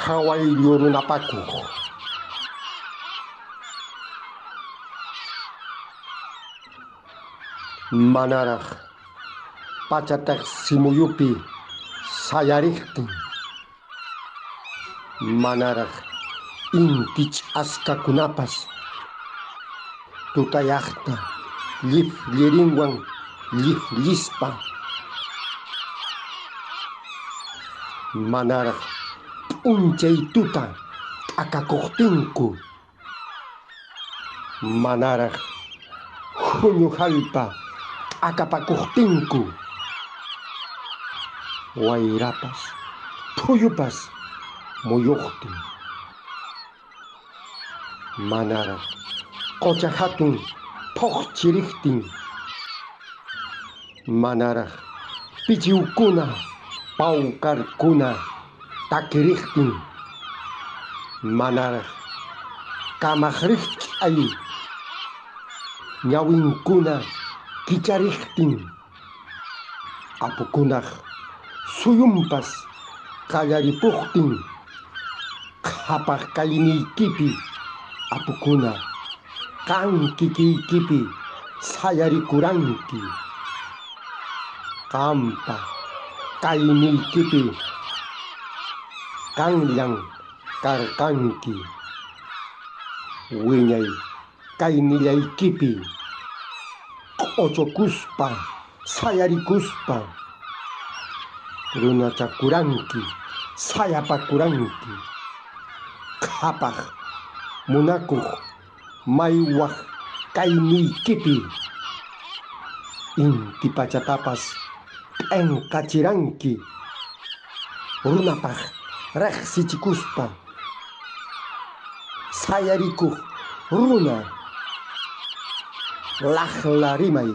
Kawayuyo runapakuq manaraq pachataq simuyupi sayariqtin manaraq intich askakunapas tutayaqta llirinwan llifllispa manaraq p'unchay tuta t'akakuqtinku manaraq huñu hallpa t'akapakuqtinku wayrapas phuyupas muyuqtin manaraq qocha hatun phuqchiriqtin manaraq pichiwkuna pawkarkuna takiriqtin manaraq kamaqriqch'ay ñawinkuna kichariqtin apukunaq suyumpas qallaripuqtin qhapaq kayniykipi apukuna qanki kiykipi sayarikuranki qampa kayniykipi qanllan karqanki wiñay kaynillaykipi q'uchukuspa sayarikuspa runachakuranki sayapakuranki qhapaq munakuq maywaq kayniykipi inti pachatapas p'enqachiranki runapaq riqsichikuspa sayarikuq runa laqla rimay